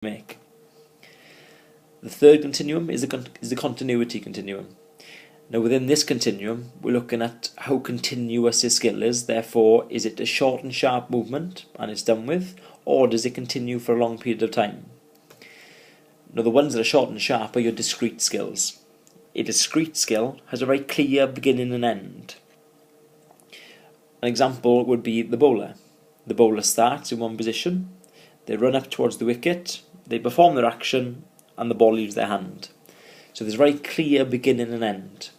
make. The third continuum is the continuity continuum. Now within this continuum, we're looking at how continuous your skill is. Therefore, is it a short and sharp movement and it's done with, or does it continue for a long period of time? Now the ones that are short and sharp are your discrete skills. A discrete skill has a very clear beginning and end. An example would be the bowler. The bowler starts in one position, they run up towards the wicket, they perform their action, and the ball leaves their hand. So there's a very clear beginning and end.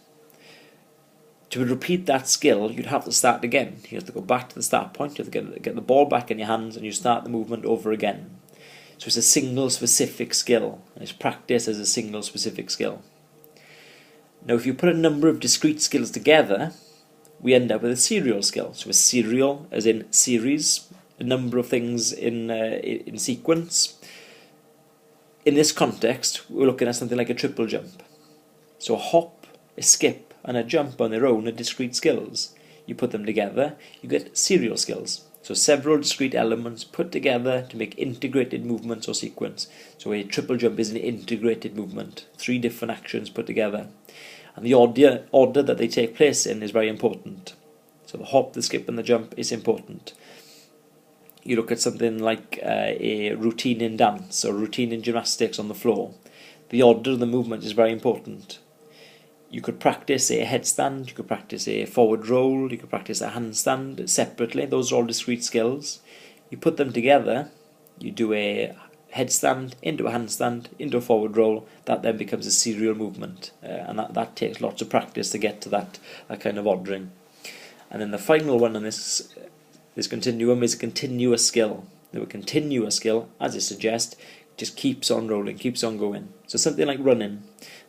To repeat that skill, you'd have to start again. You have to go back to the start point, you have to get the ball back in your hands, and you start the movement over again. So it's a single specific skill, and it's practiced as a single specific skill. Now if you put a number of discrete skills together, we end up with a serial skill. So a serial, as in series, a number of things in sequence. In this context, we're looking at something like a triple jump. So a hop, a skip, and a jump on their own are discrete skills. You put them together, you get serial skills. So several discrete elements put together to make integrated movements or sequence. So a triple jump is an integrated movement, 3 different actions put together. And the order that they take place in is very important. So the hop, the skip, and the jump is important. You look at something like a routine in dance or routine in gymnastics on the floor. The order of the movement is very important. You could practice a headstand, you could practice a forward roll, you could practice a handstand separately. Those are all discrete skills. You put them together, you do a headstand into a handstand into a forward roll. That then becomes a serial movement, and that takes lots of practice to get to that kind of ordering. And then the final one on this continuum is a continuous skill. Now a continuous skill, as it suggests, just keeps on rolling, keeps on going. So something like running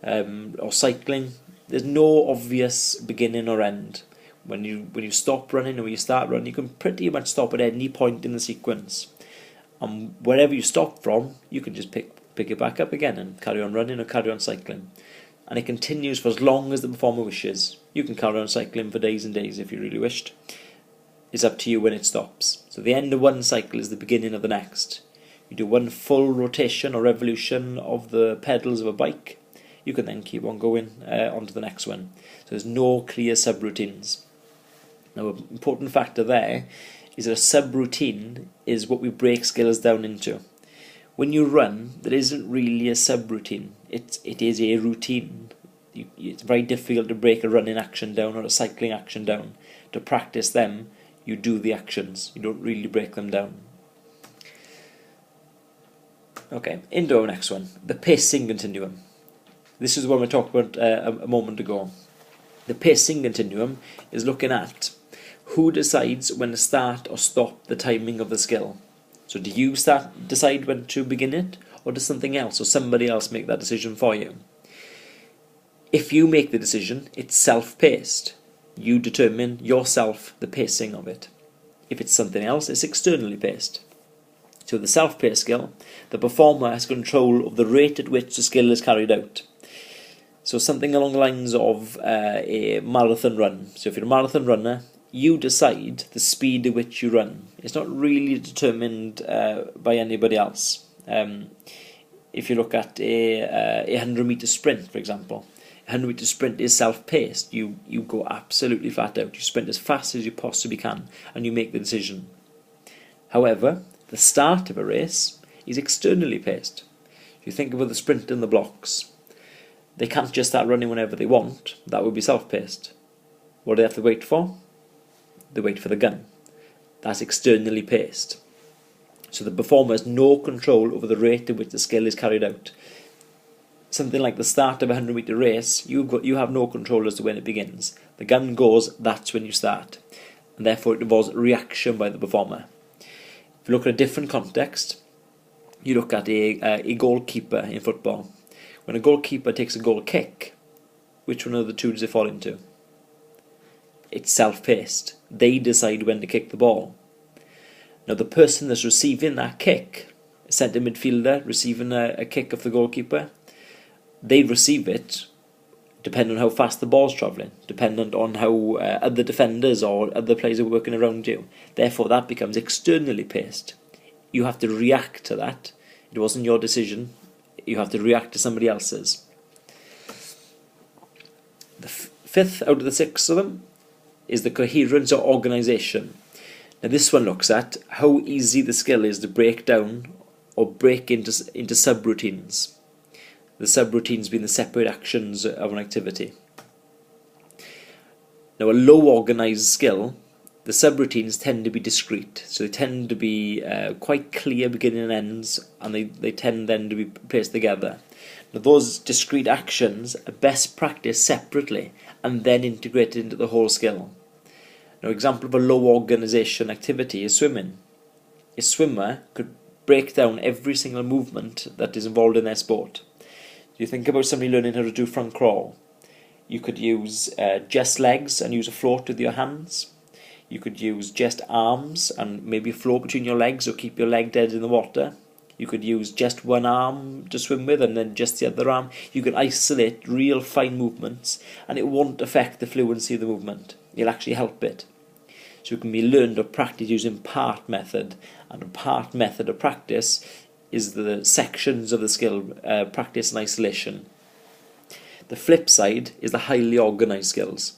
or cycling, there's no obvious beginning or end. When you stop running or when you start running, you can pretty much stop at any point in the sequence. And wherever you stop from, you can just pick it back up again and carry on running or carry on cycling. And it continues for as long as the performer wishes. You can carry on cycling for days and days if you really wished. It's up to you when it stops. So the end of one cycle is the beginning of the next. You do one full rotation or revolution of the pedals of a bike, you can then keep on going on to the next one. So there's no clear subroutines. Now an important factor there is that a subroutine is what we break skills down into. When you run, there isn't really a subroutine. It is a routine. It's very difficult to break a running action down or a cycling action down. To practice them, you do the actions. You don't really break them down. Okay, into our next one, the pacing continuum. This is the one we talked about a moment ago. The pacing continuum is looking at who decides when to start or stop the timing of the skill. So do you decide when to begin it, or does something else or somebody else make that decision for you? If you make the decision, it's self-paced. You determine yourself the pacing of it. If it's something else, it's externally paced. So the self-paced skill, the performer has control of the rate at which the skill is carried out. So something along the lines of a marathon run. So if you're a marathon runner, you decide the speed at which you run. It's not really determined by anybody else. If you look at a 100-meter sprint, for example, a 100-meter sprint is self-paced. You go absolutely flat out. You sprint as fast as you possibly can, and you make the decision. However, the start of a race is externally paced. If you think about the sprint in the blocks, they can't just start running whenever they want. That would be self-paced. What do they have to wait for? They wait for the gun. That's externally paced. So the performer has no control over the rate at which the skill is carried out. Something like the start of a 100-meter race, you have no control as to when it begins. The gun goes, that's when you start. And therefore it involves reaction by the performer. If you look at a different context, you look at a goalkeeper in football. When a goalkeeper takes a goal kick, which one of the two does it fall into? It's self-paced. They decide when to kick the ball. Now the person that's receiving that kick, a centre midfielder receiving a kick of the goalkeeper, they receive it depending on how fast the ball's travelling, dependent on how other defenders or other players are working around you. Therefore that becomes externally paced. You have to react to that It wasn't your decision. You have to react to somebody else's. The fifth out of the 6 of them is the coherence or organisation. Now this one looks at how easy the skill is to break down or break into subroutines. The subroutines being the separate actions of an activity. Now a low organised skill, the subroutines tend to be discrete, so they tend to be quite clear beginning and ends, and they tend then to be placed together. Now those discrete actions are best practiced separately and then integrated into the whole skill. Now, an example of a low organisation activity is swimming. A swimmer could break down every single movement that is involved in their sport. You think about somebody learning how to do front crawl. You could use just legs and use a float with your hands. You could use just arms and maybe float between your legs or keep your leg dead in the water. You could use just one arm to swim with and then just the other arm. You can isolate real fine movements and it won't affect the fluency of the movement. It'll actually help it. So it can be learned or practiced using part method, and a part method of practice is the sections of the skill practice in isolation. The flip side is the highly organised skills.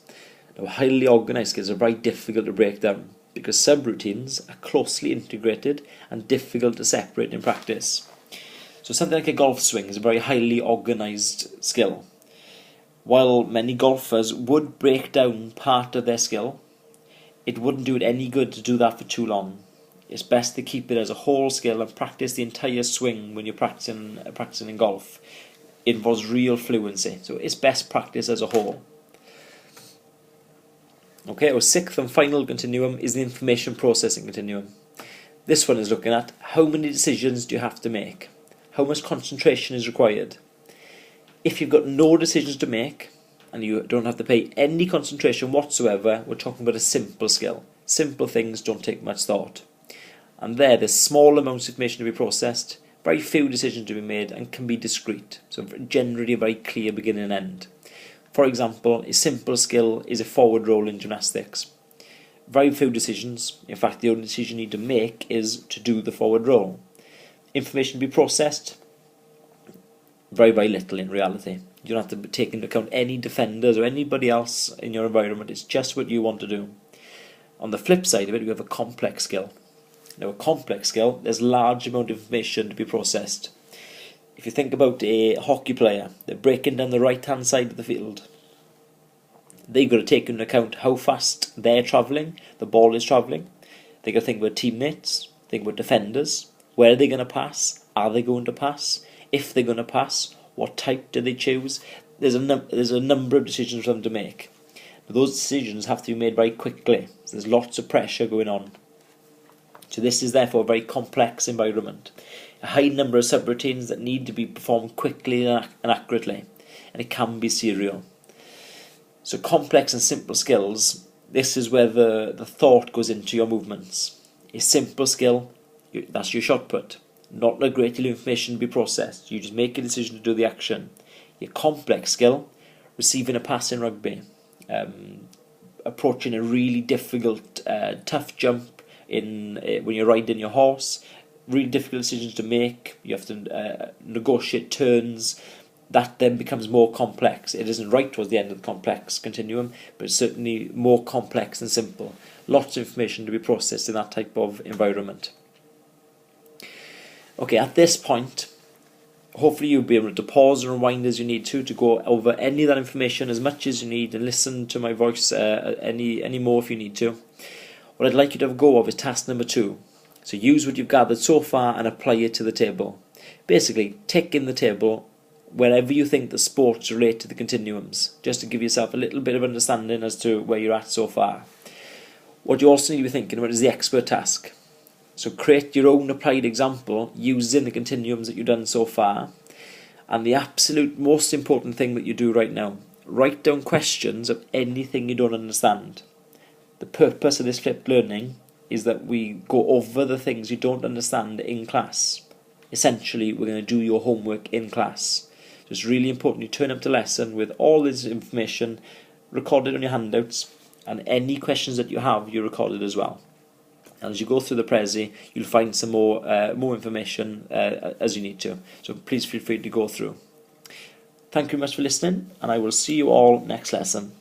Now, highly organised skills are very difficult to break down because subroutines are closely integrated and difficult to separate in practice. So something like a golf swing is a very highly organised skill. While many golfers would break down part of their skill, it wouldn't do it any good to do that for too long. It's best to keep it as a whole skill and practice the entire swing when you're practicing in golf. It involves real fluency, so it's best practice as a whole. Okay, our 6th and final continuum is the information processing continuum. This one is looking at how many decisions do you have to make? How much concentration is required? If you've got no decisions to make, and you don't have to pay any concentration whatsoever, we're talking about a simple skill. Simple things don't take much thought. And there's small amounts of information to be processed, very few decisions to be made, and can be discrete. So generally a very clear beginning and end. For example, a simple skill is a forward roll in gymnastics. Very few decisions. In fact, the only decision you need to make is to do the forward roll. Information to be processed, very, very little in reality. You don't have to take into account any defenders or anybody else in your environment. It's just what you want to do. On the flip side of it, we have a complex skill. Now, a complex skill, there's a large amount of information to be processed. If you think about a hockey player, they're breaking down the right-hand side of the field. They've got to take into account how fast they're travelling, the ball is travelling. They've got to think about teammates, think about defenders. Where are they going to pass? Are they going to pass? If they're going to pass, what type do they choose? There's a number of decisions for them to make. Those decisions have to be made very quickly. So there's lots of pressure going on. So this is therefore a very complex environment. A high number of subroutines that need to be performed quickly and accurately. And it can be serial. So complex and simple skills, this is where the thought goes into your movements. A simple skill, that's your shot put. Not a great deal of information to be processed. You just make a decision to do the action. Your complex skill, receiving a pass in rugby, approaching a really difficult, tough jump when you're riding your horse, really difficult decisions to make. You have to negotiate turns. That then becomes more complex. It isn't right towards the end of the complex continuum, but it's certainly more complex than simple. Lots of information to be processed in that type of environment. Okay, at this point, hopefully you'll be able to pause and rewind as you need to go over any of that information as much as you need and listen to my voice any more if you need to. What I'd like you to have a go of is task number 2. So use what you've gathered so far and apply it to the table. Basically, tick in the table wherever you think the sports relate to the continuums, just to give yourself a little bit of understanding as to where you're at so far. What you also need to be thinking about is the expert task. So create your own applied example using the continuums that you've done so far. And the absolute most important thing that you do right now, write down questions of anything you don't understand. The purpose of this flipped learning is that we go over the things you don't understand in class. Essentially, we're going to do your homework in class. So it's really important you turn up to lesson with all this information recorded on your handouts, and any questions that you have, you recorded as well. And as you go through the Prezi, you'll find some more information as you need to. So please feel free to go through. Thank you very much for listening, and I will see you all next lesson.